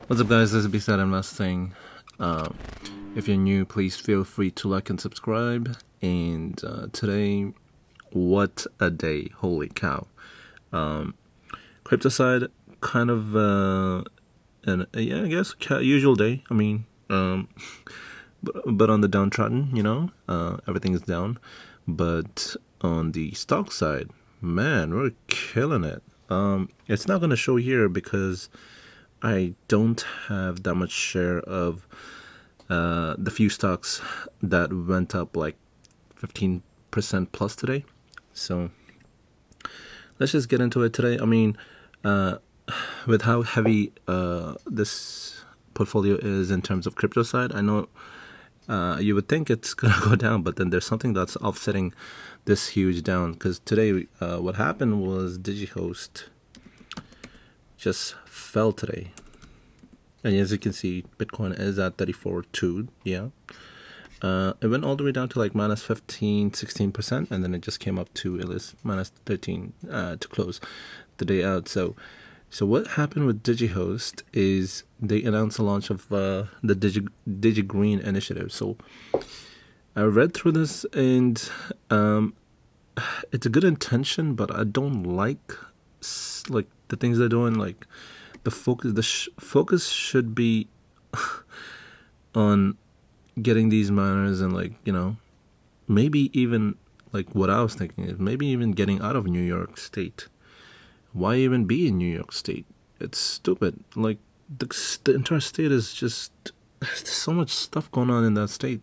What's up, guys? This is B-Side Investing. If you're new, please feel free to like and subscribe. And today, what a day! Holy cow! Crypto side, kind of, yeah, I guess usual day. I mean, but on the downtrodden, everything is down. But on the stock side, man, we're killing it. It's not gonna show here because I don't have that much share of the few stocks that went up like 15% plus today. So let's just get into it today. I mean, with how heavy this portfolio is in terms of crypto side, I know you would think it's going to go down, but then there's something that's offsetting this huge down. Because today, what happened was DigiHost just fell today. And as you can see, Bitcoin is at 34.2, yeah. It went all the way down to like minus 15, 16%, and then it just came up to at least minus 13 to close the day out. So what happened with DigiHost is they announced the launch of the DigiGreen Initiative. So I read through this, and it's a good intention, but I don't like the things they're doing. Like the focus should be on getting these miners and maybe even like what I was thinking is maybe even getting out of New York State. Why even be in New York State? It's stupid. Like the entire state is just, there's so much stuff going on in that state.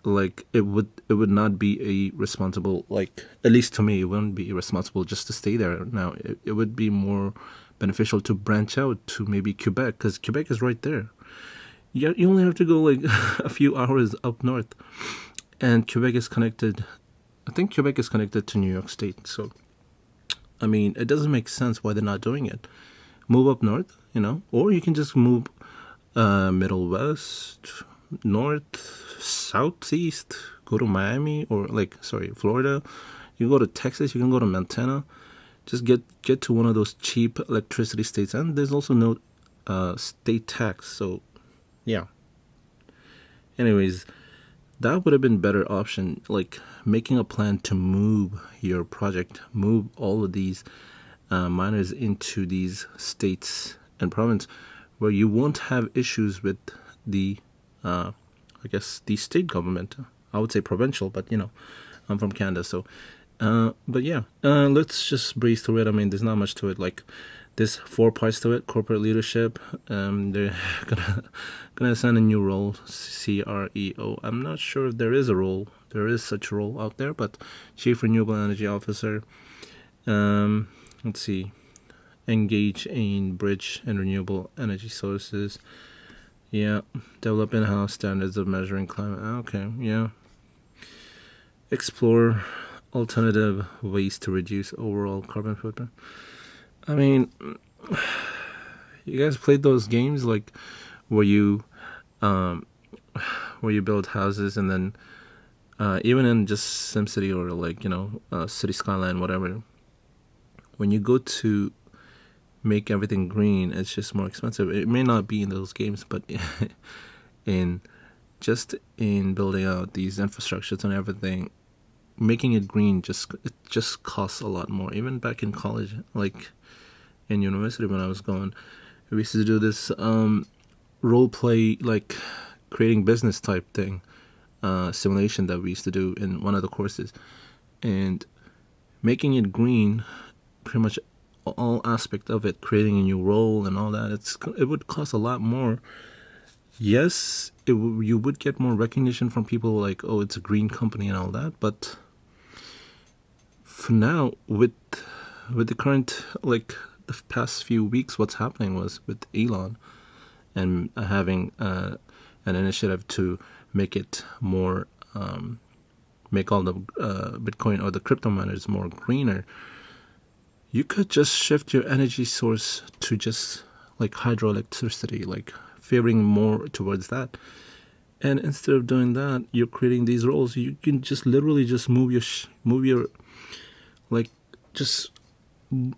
Like it would not be a responsible, like at least to me, it wouldn't be irresponsible just to stay there. Now it would be more beneficial to branch out to maybe Quebec, because Quebec is right there. You only have to go like a few hours up north, and Quebec is connected. I think Quebec is connected to New York State. So, I mean, it doesn't make sense why they're not doing it. Move up north, or you can just move middle west, north, southeast, go to Miami or Florida. You can go to Texas, you can go to Montana. Just get to one of those cheap electricity states, and there's also no state tax. So, yeah. Anyways, that would have been better option, like making a plan to move your project, move all of these miners into these states and province where you won't have issues with the, the state government. I would say provincial, but I'm from Canada, so. But yeah, let's just breeze through it. I mean, there's not much to it. Like, there's 4 parts to it. Corporate leadership. They're gonna assign a new role, CREO. I'm not sure if there is a role. There is such a role out there, but Chief Renewable Energy Officer. Let's see. Engage in bridge and renewable energy sources. Yeah. Develop in-house standards of measuring climate. Okay. Yeah. Explore alternative ways to reduce overall carbon footprint. I mean, you guys played those games like where you build houses, and then even in just SimCity or City Skyline, whatever, when you go to make everything green, it's just more expensive. It may not be in those games, but in building out these infrastructures and everything, making it green just costs a lot more. Even back in college, like in university when I was going, we used to do this role play, like creating business type thing, simulation that we used to do in one of the courses, and making it green, pretty much all aspect of it, creating a new role and all that. It would cost a lot more. Yes, you would get more recognition from people, like, oh, it's a green company and all that, but for now, with the current, like the past few weeks, what's happening was with Elon and having an initiative to make it more, make all the Bitcoin or the crypto miners more greener. You could just shift your energy source to just like hydroelectricity, like favoring more towards that. And instead of doing that, you're creating these roles. You can just literally just move your just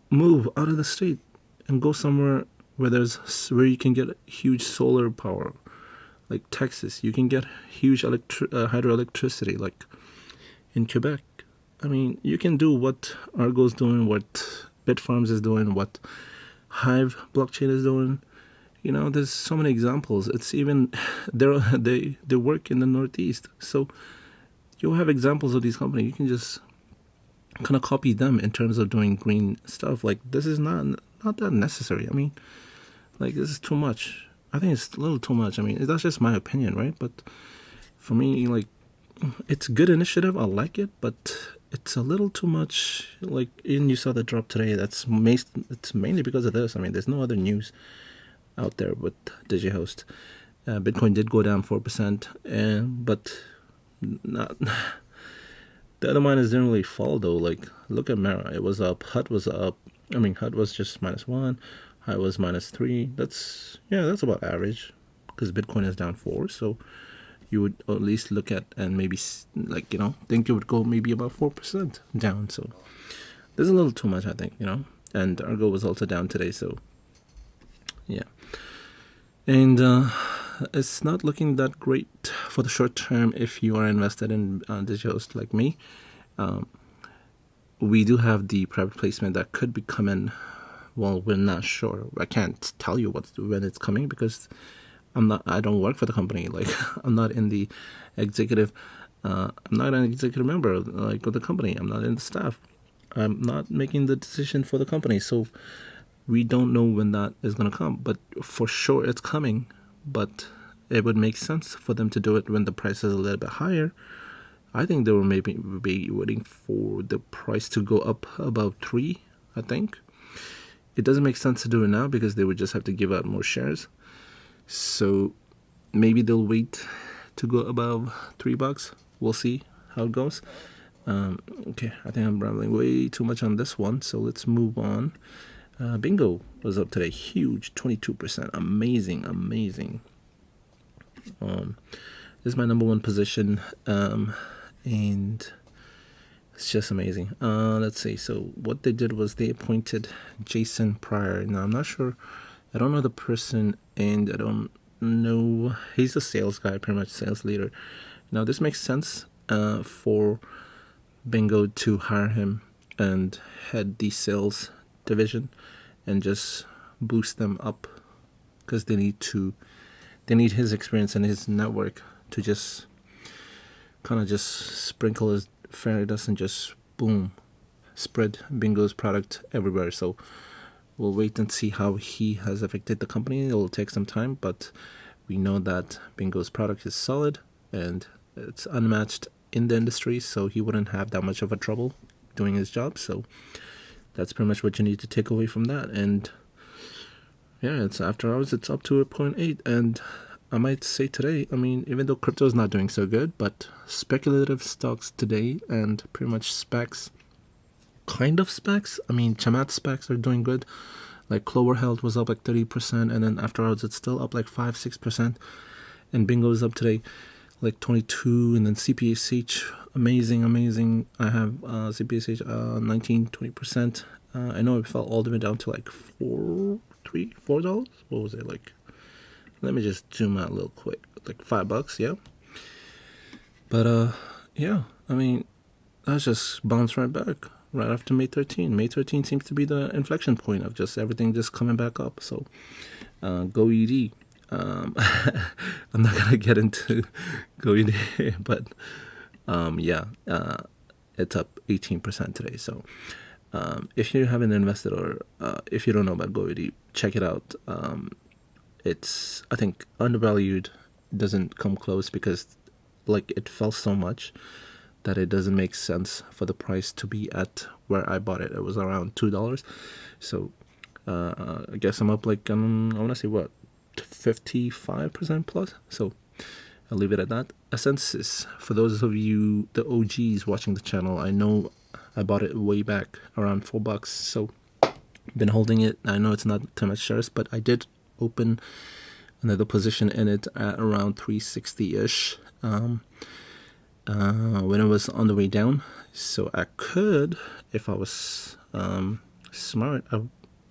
move out of the state and go somewhere where you can get huge solar power, like Texas. You can get huge hydroelectricity, like in Quebec. I mean, you can do what Argo's doing, what Bitfarms is doing, what Hive blockchain is doing. You know, there's so many examples. It's even they work in the Northeast, so you have examples of these companies. You can just kind of copy them in terms of doing green stuff. Like, this is not that necessary. I mean, like, this is too much. I think it's a little too much. I mean, that's just my opinion, right? But for me, like, it's a good initiative. I like it, but it's a little too much. Like, even you saw the drop today. It's mainly because of this. I mean, there's no other news out there with DigiHost. Bitcoin did go down 4%, but not. The other miners didn't really fall though. Like, look at Mara. It was up. HUD was up. I mean, HUD was just -1. HIVE was -3. That's about average, because Bitcoin is down 4. So you would at least look at and maybe, like, think it would go maybe about 4% down. So there's a little too much, I think, And Argo was also down today. So yeah, and it's not looking that great for the short term if you are invested in DigiHost like me. We do have the private placement that could be coming. Well, we're not sure. I can't tell you when it's coming, because I don't work for the company. Like, I'm not in the executive. I'm not an executive member, like, of the company. I'm not in the staff. I'm not making the decision for the company. So we don't know when that is going to come. But for sure it's coming. But it would make sense for them to do it when the price is a little bit higher. I think they were maybe be waiting for the price to go up about 3, I think. It doesn't make sense to do it now, because they would just have to give out more shares. So maybe they'll wait to go above $3. We'll see how it goes. Okay, I think I'm rambling way too much on this one, so let's move on. BNGO was up today, huge, 22%. Amazing. This is my number one position, and it's just amazing. Let's see. So what they did was they appointed Jason Pryor. Now, I'm not sure. I don't know the person, and I don't know. He's a sales guy, pretty much sales leader. Now, this makes sense for BNGO to hire him and head the sales division and just boost them up, because they need his experience and his network to just kind of just sprinkle his fairy dust and just boom, spread BNGO's product everywhere. So we'll wait and see how he has affected the company. It will take some time, but we know that BNGO's product is solid and it's unmatched in the industry, so he wouldn't have that much of a trouble doing his job. So that's pretty much what you need to take away from that. And yeah, it's after hours, it's up to 0.8. And I might say today, I mean, even though crypto is not doing so good, but speculative stocks today and pretty much specs, I mean, Chamat specs are doing good. Like Clover Health was up like 30%, and then after hours it's still up like 5-6%. And BNGO is up today like 22, and then CPSH, amazing. I have CPSH 19-20%. I know it fell all the way down to like $4. What was it like? Let me just zoom out a little quick. Like $5, yeah. But yeah, I mean, that's just bounced right back right after May 13. May 13 seems to be the inflection point of just everything just coming back up. So GOED. I'm not gonna get into GOED, but yeah, it's up 18% today. So if you haven't invested, or if you don't know about GOED, check it out. It's, I think, undervalued. It doesn't come close, because like it fell so much that it doesn't make sense for the price to be at where I bought it. It was around $2. So I guess I'm up like I want to say what, 55% plus. So I'll leave it at that. Ascensus, for those of you, the OGs watching the channel, I know I bought it way back around $4. So been holding it. I know it's not too much shares, but I did open another position in it at around 360-ish when it was on the way down. So I could, if I was smart,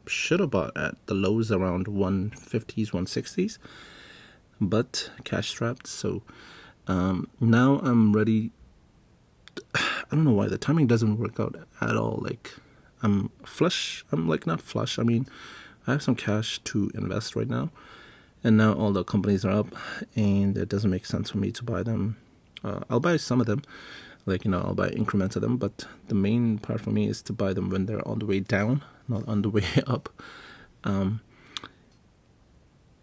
should have bought at the lows around 150s, 160s, but cash strapped. So now I'm ready. I don't know why the timing doesn't work out at all. Like, I'm flush. I'm like not flush. I mean, I have some cash to invest right now, and now all the companies are up, and it doesn't make sense for me to buy them. I'll buy some of them, like, I'll buy increments of them, but the main part for me is to buy them when they're on the way down, not on the way up.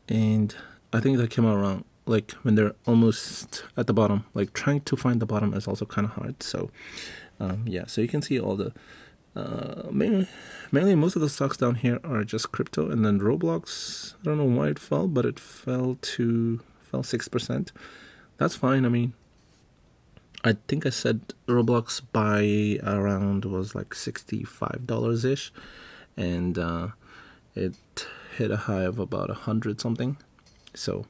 And I think that came out around like when they're almost at the bottom. Like, trying to find the bottom is also kind of hard. So yeah, so you can see all the mainly most of the stocks down here are just crypto, and then Roblox, I don't know why it fell, but it fell 6%. That's fine. I mean, I think I said Roblox buy around was like $65 ish, and it hit a high of about 100 something. So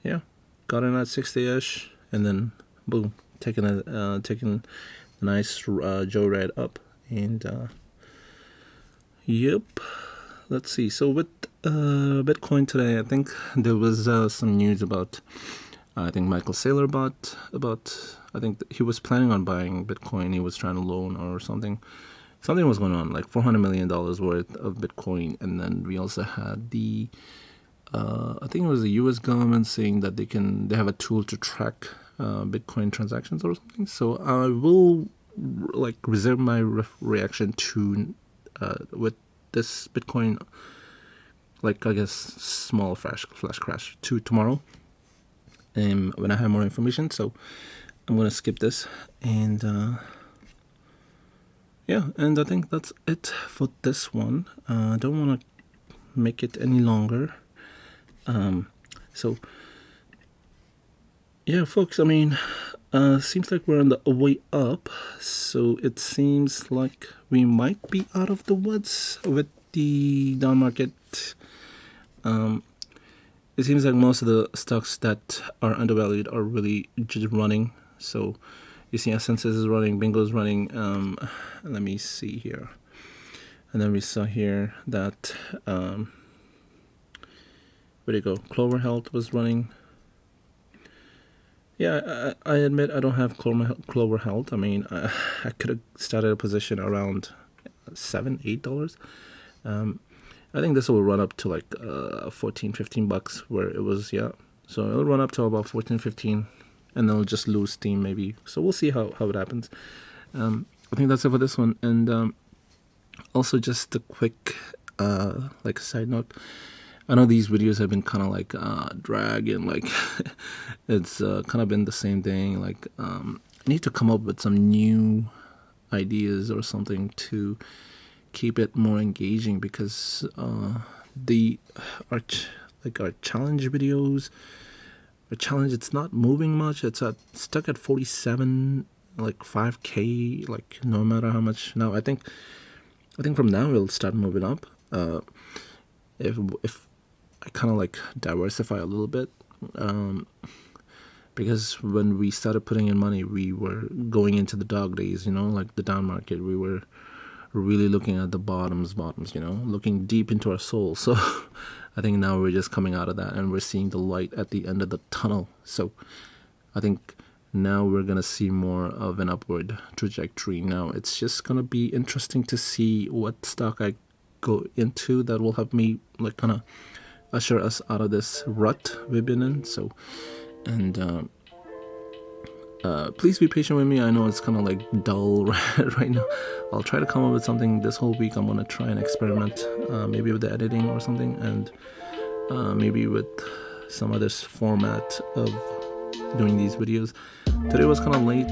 yeah, got in at 60ish, and then boom, taking a nice joyride up. And yep, let's see. So with Bitcoin today, I think there was some news about. I think Michael Saylor bought about. I think he was planning on buying Bitcoin. He was trying to loan or something. Something was going on, like $400 million worth of Bitcoin. And then we also had the, I think it was the U.S. government saying that they have a tool to track Bitcoin transactions or something. So I will reserve my reaction to with this Bitcoin, I guess small flash crash to tomorrow. When I have more information, so I'm gonna skip this, and yeah, and I think that's it for this one. I don't want to make it any longer. So yeah, folks, I mean, seems like we're on the way up, so it seems like we might be out of the woods with the down market. It seems like most of the stocks that are undervalued are really just running. So you see Census is running, Bingo is running. Let me see here. And then we saw here that, where'd it go? Clover Health was running. Yeah, I admit I don't have Clover Health. I mean, I could have started a position around $7-8. I think this will run up to like $14-15 where it was, yeah. So it'll run up to about 14-15, and then it'll just lose steam maybe. So we'll see how it happens. I think that's it for this one. And also just a quick side note. I know these videos have been kind of like drag, and like it's kind of been the same thing. Like I need to come up with some new ideas or something to keep it more engaging, because our challenge videos, it's not moving much. It's stuck at 47, like 5K, like no matter how much. Now I think from now it'll start moving up. If I kind of like diversify a little bit, because when we started putting in money, we were going into the dog days, like the down market. We were really looking at the bottoms, looking deep into our soul. So I think now we're just coming out of that, and we're seeing the light at the end of the tunnel. So I think now we're going to see more of an upward trajectory. Now it's just going to be interesting to see what stock I go into that will help me like kind of usher us out of this rut we've been in. So, and please be patient with me. I know it's kind of like dull right now. I'll try to come up with something this whole week. I'm going to try and experiment, maybe with the editing or something, and maybe with some other format of doing these videos. Today was kind of late.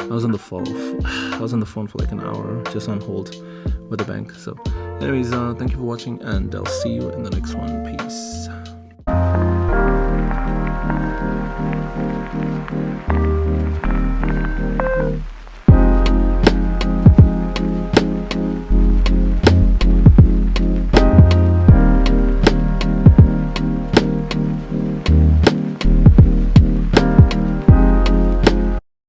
I was on the phone for like an hour, just on hold with the bank. So anyways, thank you for watching, and I'll see you in the next one. Peace.